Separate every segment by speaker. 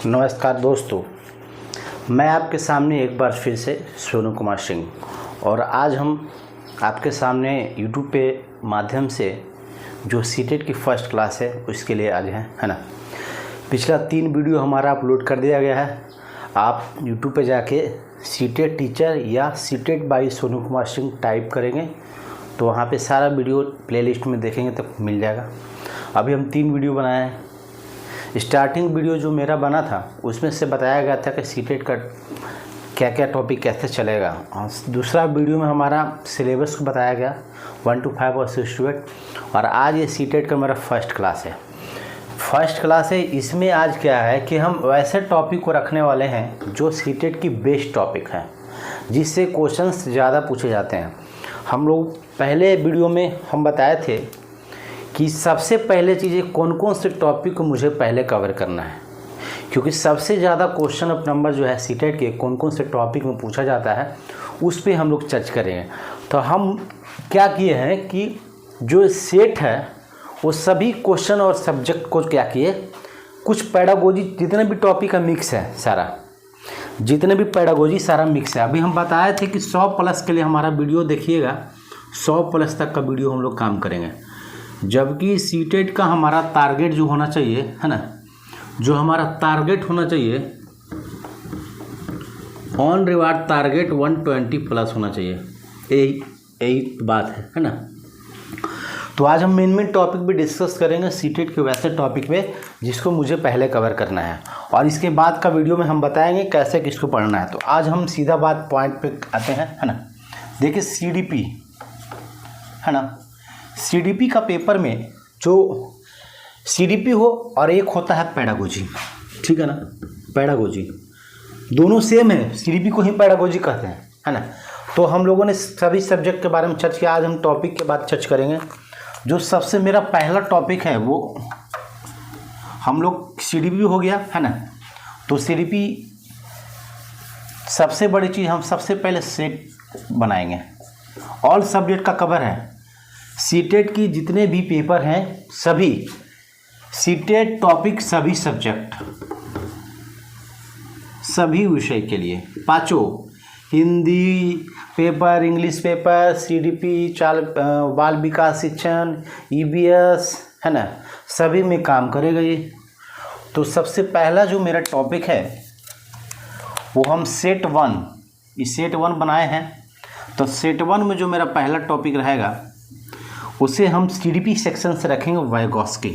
Speaker 1: नमस्कार दोस्तों, मैं आपके सामने एक बार फिर से सोनू कुमार सिंह और आज हम आपके सामने यूट्यूब पे माध्यम से जो सीटेट की फ़र्स्ट क्लास है उसके लिए आज हैं, है ना। पिछला 3 वीडियो हमारा अपलोड कर दिया गया है। आप यूट्यूब पे जाके सीटेट टीचर या CTET by Sonu Kumar Singh type करेंगे तो वहाँ पे सारा वीडियो प्लेलिस्ट में देखेंगे तो मिल जाएगा। अभी हम 3 वीडियो बनाए हैं। स्टार्टिंग वीडियो जो मेरा बना था उसमें से बताया गया था कि सीटेट का क्या क्या टॉपिक कैसे चलेगा, और दूसरा वीडियो में हमारा सिलेबस को बताया गया 1 to 5 और 6 to 8। और आज ये सीटेट का मेरा फर्स्ट क्लास है। इसमें आज क्या है कि हम वैसे टॉपिक को रखने वाले हैं जो सीटेट की बेस्ट टॉपिक है, जिससे क्वेश्चंस ज़्यादा पूछे जाते हैं। हम लोग पहले वीडियो में हम बताए थे कि सबसे पहले चीज़ें कौन कौन से टॉपिक को मुझे पहले कवर करना है, क्योंकि सबसे ज़्यादा क्वेश्चन ऑफ नंबर जो है सीटेट के कौन कौन से टॉपिक में पूछा जाता है उस पे हम लोग चर्चा करेंगे। तो हम क्या किए हैं कि जो सेट है वो सभी क्वेश्चन और सब्जेक्ट को क्या किए, कुछ पैडागोजी जितने भी टॉपिक का मिक्स है सारा मिक्स है। अभी हम बताए थे कि 100+ के लिए हमारा वीडियो देखिएगा, 100+ तक का वीडियो हम लोग काम करेंगे। जबकि सीटेट का हमारा टारगेट जो होना चाहिए, है ना, जो हमारा टारगेट होना चाहिए ऑन रिवार्ड टारगेट 120+ होना चाहिए। यही बात है ना। तो आज हम मेन टॉपिक भी डिस्कस करेंगे सीटेट के वैसे टॉपिक पे जिसको मुझे पहले कवर करना है, और इसके बाद का वीडियो में हम बताएंगे कैसे किसको पढ़ना है। तो आज हम सीधा बात पॉइंट पे आते हैं, है ना। देखिए सीडीपी, है ना, सीडीपी का पेपर में जो सीडीपी हो और एक होता है पैडागोजी, ठीक है ना। पैडागोजी दोनों सेम है, सीडीपी को ही पैडागोजी कहते हैं, है ना। तो हम लोगों ने सभी सब्जेक्ट के बारे में चर्चा किया। आज हम टॉपिक के बाद चर्चा करेंगे। जो सबसे मेरा पहला टॉपिक है वो हम लोग सीडीपी हो गया, है ना। तो सीडीपी सबसे बड़ी चीज़, हम सबसे पहले सेट बनाएंगे। ऑल सब्जेक्ट का कवर है। सीटेट की जितने भी पेपर हैं सभी सीटेट टॉपिक, सभी सब्जेक्ट, सभी विषय के लिए पाँचों, Hindi paper, English paper, CDP, बाल विकास शिक्षण, ईवीएस, है ना, सभी में काम करेगा ये। तो सबसे पहला जो मेरा टॉपिक है वो हम सेट 1 बनाए हैं। तो सेट 1 में जो मेरा पहला टॉपिक रहेगा उसे हम सीडीपी सेक्शन से रखेंगे वाइगोत्स्की,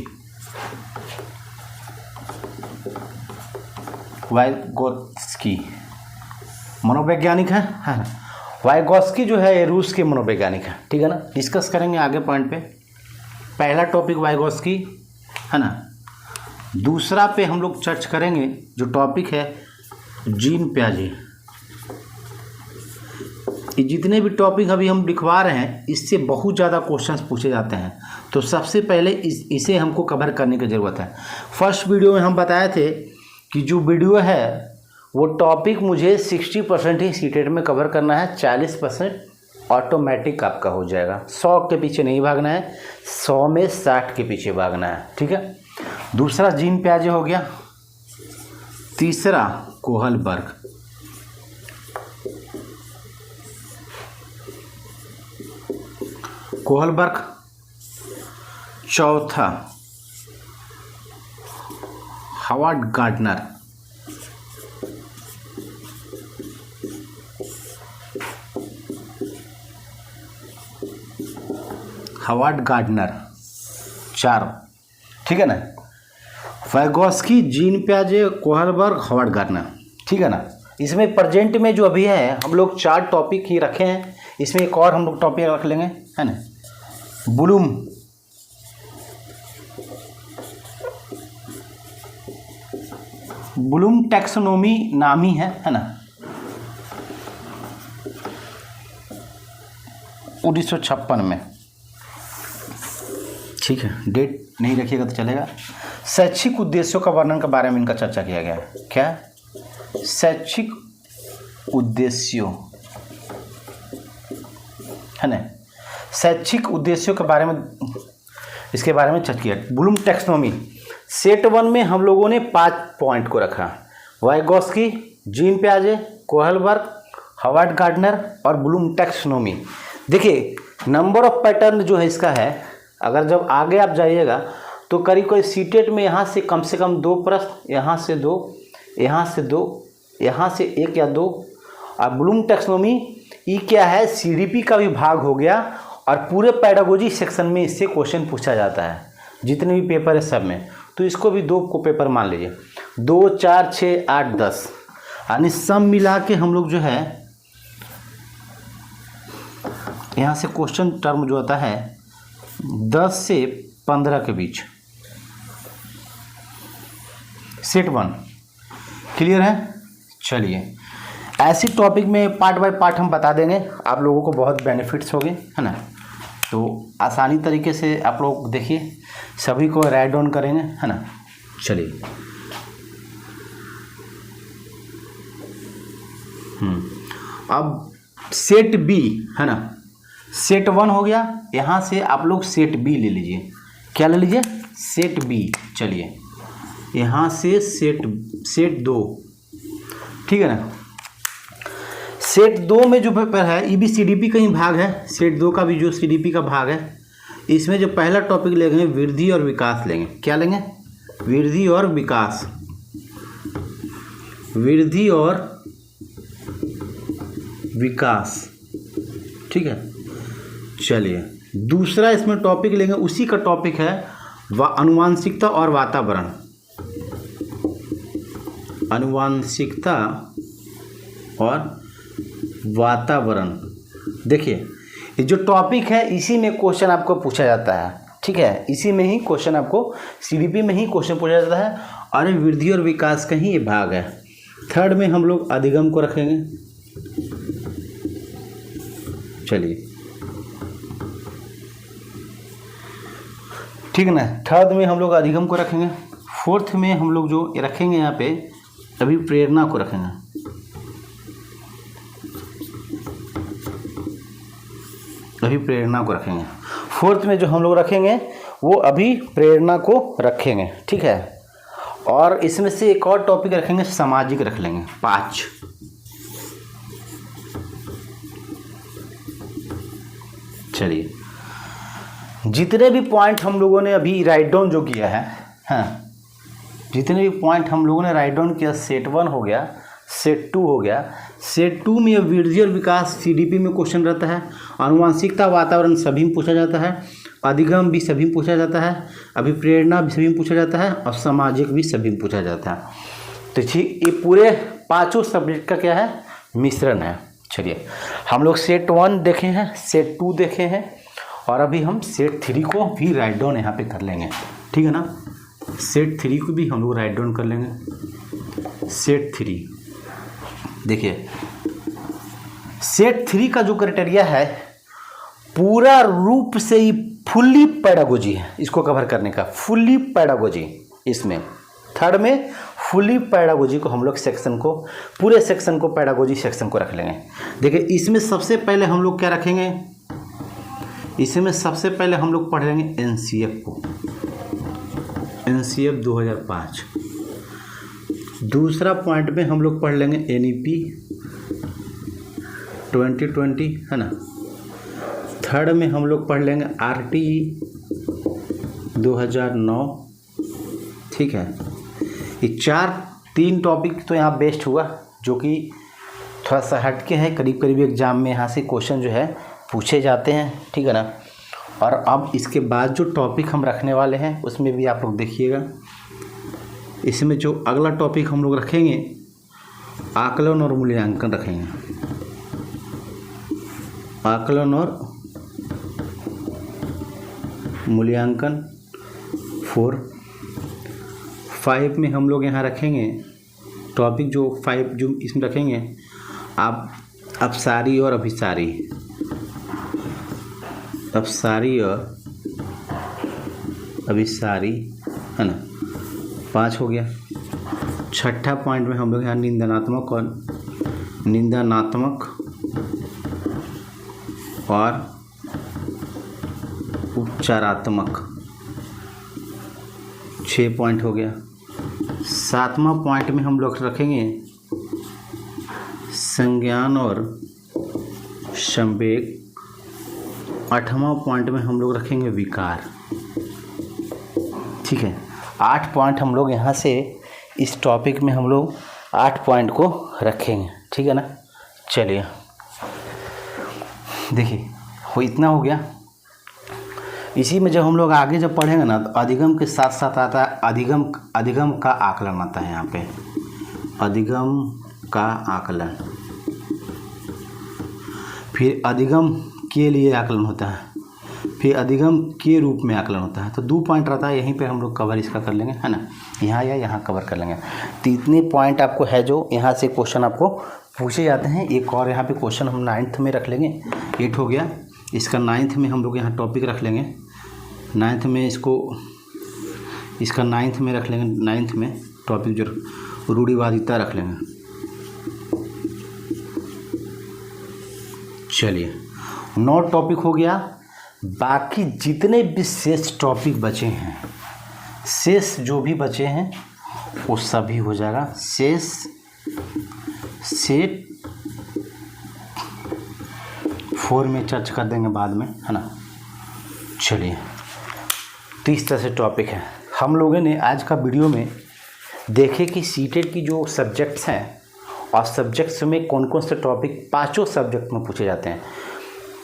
Speaker 1: मनोवैज्ञानिक है ना। वाइगोत्स्की जो है ये रूस के मनोवैज्ञानिक है, ठीक है ना। डिस्कस करेंगे आगे पॉइंट पे। पहला टॉपिक वाइगोत्स्की, है ना। दूसरा पे हम लोग चर्चा करेंगे जो टॉपिक है जीन पियाजे। ये जितने भी टॉपिक अभी हम लिखवा रहे हैं इससे बहुत ज़्यादा क्वेश्चंस पूछे जाते हैं, तो सबसे पहले इसे हमको कवर करने की ज़रूरत है। फर्स्ट वीडियो में हम बताए थे कि जो वीडियो है वो टॉपिक मुझे 60% ही सीटेट में कवर करना है, 40% ऑटोमेटिक आपका हो जाएगा। 100 के पीछे नहीं भागना है, 100 में 60 के पीछे भागना है, ठीक है। दूसरा जीन पियाजे हो गया। तीसरा कोहलबर्ग। चौथा हावर्ड गार्डनर। चार, ठीक है ना। वाइगोत्स्की, जीन पियाजे, कोहलबर्ग, हावर्ड गार्डनर, ठीक है ना। इसमें प्रेजेंट में जो अभी है हम लोग 4 टॉपिक ही रखे हैं। इसमें एक और हम लोग टॉपिक रख लेंगे, है ना। ब्लूम टैक्सोनॉमी नामी है ना, 1956 में, ठीक है। डेट नहीं रखिएगा तो चलेगा। शैक्षिक उद्देश्यों का वर्णन के बारे में इनका चर्चा किया गया है। क्या शैक्षिक उद्देश्यों, है ना, शैक्षिक उद्देश्यों के बारे में, इसके बारे में चर्चा किया। ब्लूम टैक्सोनॉमी सेट 1 में हम लोगों ने 5 पॉइंट को रखा, वाइगोस्की, जीन पियाजे, कोहलबर्ग, हॉवर्ड गार्डनर और ब्लूम टैक्सोनॉमी। देखिए नंबर ऑफ पैटर्न जो है इसका है, अगर जब आगे आप जाइएगा तो करीब करीब सीटेट में यहाँ से कम 2 प्रश्न, यहाँ से 2, यहाँ से 2, यहाँ से 1 या 2। और ब्लूम टैक्सोनॉमी ये क्या है, सीडीपी का भी भाग हो गया और पूरे पेडागोजी सेक्शन में इससे क्वेश्चन पूछा जाता है, जितने भी पेपर है सब में। तो इसको भी 2 को पेपर मान लीजिए, 2, 4, 6, 8, 10, यानी सब मिला के हम लोग जो है यहाँ से क्वेश्चन टर्म जो होता है 10 से 15 के बीच, सेट 1। क्लियर है? चलिए ऐसी टॉपिक में पार्ट बाय पार्ट हम बता देंगे, आप लोगों को बहुत बेनिफिट्स होंगे, है ना। तो आसानी तरीके से आप लोग देखिए, सभी को राइट डाउन करेंगे, है ना। चलिए अब सेट बी, है ना, सेट 1 हो गया, यहाँ से आप लोग सेट बी ले लीजिए। क्या ले लीजिए? Set B. चलिए यहाँ से सेट 2, ठीक है ना। सेट 2 में जो पेपर है ये भी सीडीपी का ही भाग है, सेट 2 का भी जो सीडीपी का भाग है। इसमें जो पहला टॉपिक लेंगे वृद्धि और विकास लेंगे। क्या लेंगे? वृद्धि और विकास, वृद्धि और विकास, ठीक है। चलिए दूसरा इसमें टॉपिक लेंगे, उसी का टॉपिक है आनुवांशिकता और वातावरण। आनुवांशिकता और वातावरण। देखिए ये जो टॉपिक है इसी में क्वेश्चन आपको पूछा जाता है, ठीक है। इसी में ही क्वेश्चन आपको सीडीपी में ही क्वेश्चन पूछा जाता है और वृद्धि और विकास का ही ये भाग है। थर्ड में हम लोग अधिगम को रखेंगे। चलिए ठीक है ना, थर्ड में हम लोग अधिगम को रखेंगे। फोर्थ में हम लोग जो रखेंगे यहाँ पे अभिप्रेरणा को रखेंगे। अभिप्रेरणा को रखेंगे। फोर्थ में जो हम लोग रखेंगे वो अभिप्रेरणा को रखेंगे, ठीक है। और इसमें से एक और टॉपिक रखेंगे, सामाजिक रख लेंगे 5। चलिए जितने भी पॉइंट हम लोगों ने अभी राइट डाउन जो किया है, हाँ, जितने भी पॉइंट हम लोगों ने राइट डाउन किया, सेट 1 हो गया, सेट 2 हो गया। सेट 2 में वृद्धि और विकास सीडीपी में क्वेश्चन रहता है, आनुवांशिकता वातावरण सभी में पूछा जाता है, अधिगम भी सभी में पूछा जाता है, अभिप्रेरणा भी सभी में पूछा जाता है और सामाजिक भी सभी में पूछा जाता है। तो ठीक ये पूरे 5 सब्जेक्ट का क्या है, मिश्रण है। चलिए हम लोग सेट 1 देखे हैं, सेट 2 देखे हैं और अभी हम सेट 3 को भी राइट डाउन यहाँ पे कर लेंगे, ठीक है ना। सेट 3 को भी हम लोग राइट डाउन कर लेंगे। सेट 3 देखिए, सेट 3 का जो क्राइटेरिया है पूरा रूप से ही फुल्ली पेडागोजी है, इसको कवर करने का फुल्ली पेडागोजी। इसमें थर्ड में फुल्ली पेडागोजी को हम लोग सेक्शन को, पूरे सेक्शन को पेडागोजी सेक्शन को रख लेंगे। देखिए इसमें सबसे पहले हम लोग क्या रखेंगे, इसमें सबसे पहले हम लोग पढ़ लेंगे एनसीएफ को, एनसीएफ 2005। दूसरा पॉइंट में हम लोग पढ़ लेंगे एनईपी 2020, है ना। थर्ड में हम लोग पढ़ लेंगे आरटीई 2009, ठीक है। ये 3 टॉपिक तो यहाँ बेस्ट हुआ, जो कि थोड़ा सा हटके है, करीब करीब एग्जाम में यहाँ से क्वेश्चन जो है पूछे जाते हैं, ठीक है ना। और अब इसके बाद जो टॉपिक हम रखने वाले हैं उसमें भी आप लोग देखिएगा। इसमें जो अगला टॉपिक हम लोग रखेंगे आकलन और मूल्यांकन रखेंगे। आकलन और मूल्यांकन 4। 5 में हम लोग यहाँ रखेंगे टॉपिक जो 5 जो इसमें रखेंगे आप अपसारी और अभिसारी, अपसारी और अभिसारी, है ना। 5 हो गया। छठा पॉइंट में हम लोग यहाँ निंदनात्मक और उपचारात्मक, 6 पॉइंट हो गया। 7वां पॉइंट में हम लोग रखेंगे संज्ञान और संवेग। 8वां पॉइंट में हम लोग रखेंगे विकार। ठीक है, 8 पॉइंट हम लोग यहाँ से इस टॉपिक में हम लोग 8 पॉइंट को रखेंगे। ठीक है ना। चलिए देखिए, वो इतना हो गया। इसी में जब हम लोग आगे जब पढ़ेंगे ना तो अधिगम के साथ साथ आता है अधिगम का आकलन आता है। यहाँ पे अधिगम का आकलन, फिर अधिगम के लिए आकलन होता है, फिर अधिगम के रूप में आकलन होता है। तो 2 पॉइंट रहता है, यहीं पे हम लोग कवर इसका कर लेंगे, है ना। यहाँ या यहाँ कवर कर लेंगे। तो इतने पॉइंट आपको है जो यहाँ से क्वेश्चन आपको पूछे जाते हैं। एक और यहाँ पे क्वेश्चन हम 9th में रख लेंगे। 8 हो गया, इसका 9th में हम लोग यहाँ टॉपिक रख लेंगे। 9th में इसका 9th में रख लेंगे। 9th में टॉपिक जो रूढ़िवादिता रख लेंगे। चलिए 9 टॉपिक हो गया। बाकी जितने भी शेष टॉपिक बचे हैं, शेष जो भी बचे हैं वो सभी हो जाएगा। शेष सेट 4 में चर्चा कर देंगे बाद में, है ना। चलिए, तो इस तरह से टॉपिक है। हम लोगों ने आज का वीडियो में देखे कि सीटेट की जो सब्जेक्ट्स हैं और सब्जेक्ट्स में कौन कौन से टॉपिक 5 सब्जेक्ट में पूछे जाते हैं।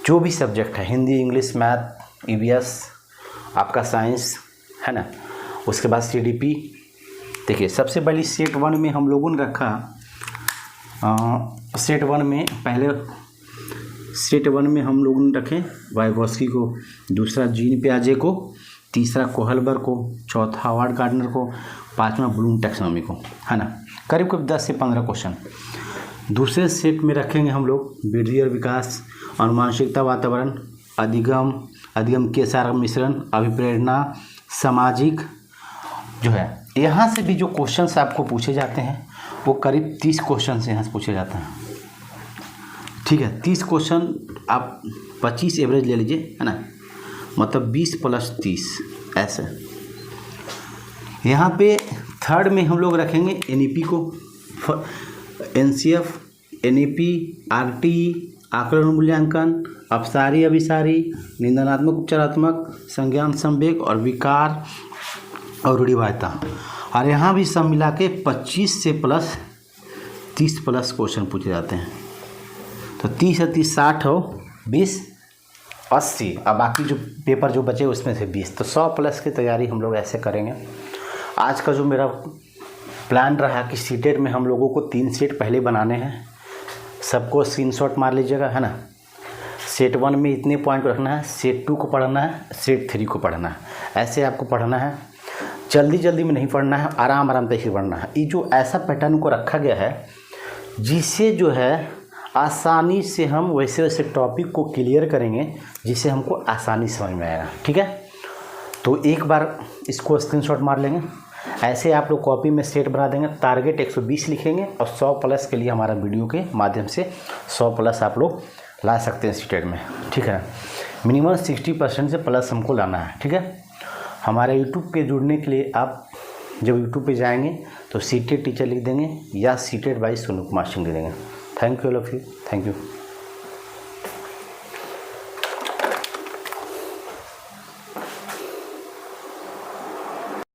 Speaker 1: जो भी सब्जेक्ट है, हिंदी, इंग्लिश, मैथ, ईवीएस, आपका साइंस, है ना। उसके बाद सीडीपी। देखिए, सबसे पहले सेट 1 में हम लोगों ने रखा, सेट 1 में हम लोगों ने रखे वाइगोस्की को, दूसरा जीन पियाजे को, तीसरा कोहलबर को, चौथा हावर्ड गार्डनर को, 5वां ब्लूम टैक्सोनॉमी को, है ना। करीब करीब 10 से 15 क्वेश्चन। दूसरे सेट में रखेंगे हम लोग वृद्धि और विकास, अनुमानसिकता, वातावरण, अधिगम के सार मिश्रण, अभिप्रेरणा, सामाजिक जो है। यहाँ से भी जो क्वेश्चंस आपको पूछे जाते हैं वो करीब 30 क्वेश्चन से यहाँ से पूछे जाते हैं। ठीक है, 30 क्वेश्चन आप 25 एवरेज ले लीजिए, है ना। मतलब 20 + 30 ऐसे। यहाँ पे थर्ड में हम लोग रखेंगे एनईपी को, एनसीएफ, एनईपी, आरटी, आकलन मूल्यांकन, अपसारी अभिसारी, निंदनात्मक उपचारात्मक, संज्ञान संवेग और विकार और रूढ़िवादिता। और यहाँ भी सब मिला के 25 से + 30 क्वेश्चन पूछे जाते हैं। तो 30 या 30 60 हो, 20 80, और बाकी जो पेपर जो बचे उसमें से 20। तो 100+ की तैयारी हम लोग ऐसे करेंगे। आज का जो मेरा प्लान रहा कि सीटेट में हम लोगों को 3 सेट पहले बनाने हैं। सबको स्क्रीनशॉट मार लीजिएगा, है ना। सेट 1 में इतने पॉइंट रखना है, सेट 2 को पढ़ना है, सेट 3 को पढ़ना है। ऐसे आपको पढ़ना है, जल्दी में नहीं पढ़ना है, आराम से पढ़ना है। ये जो ऐसा पैटर्न को रखा गया है जिससे जो है आसानी से हम वैसे टॉपिक को क्लियर करेंगे, जिससे हमको आसानी समझ में आएगा। ठीक है, तो एक बार इसको स्क्रीनशॉट मार लेंगे। ऐसे आप लोग कॉपी में सेट बना देंगे। टारगेट 120 लिखेंगे और 100+ के लिए हमारा वीडियो के माध्यम से 100+ आप लोग ला सकते हैं सीटेट में। ठीक है, मिनिमम 60% से प्लस हमको लाना है। ठीक है, हमारे यूट्यूब के जुड़ने के लिए आप जब यूट्यूब पे जाएंगे तो सीटेट टीचर लिख देंगे या सीटेट बाय सोनू कुमार सिंह लिख देंगे। Thank you all of you, thank you.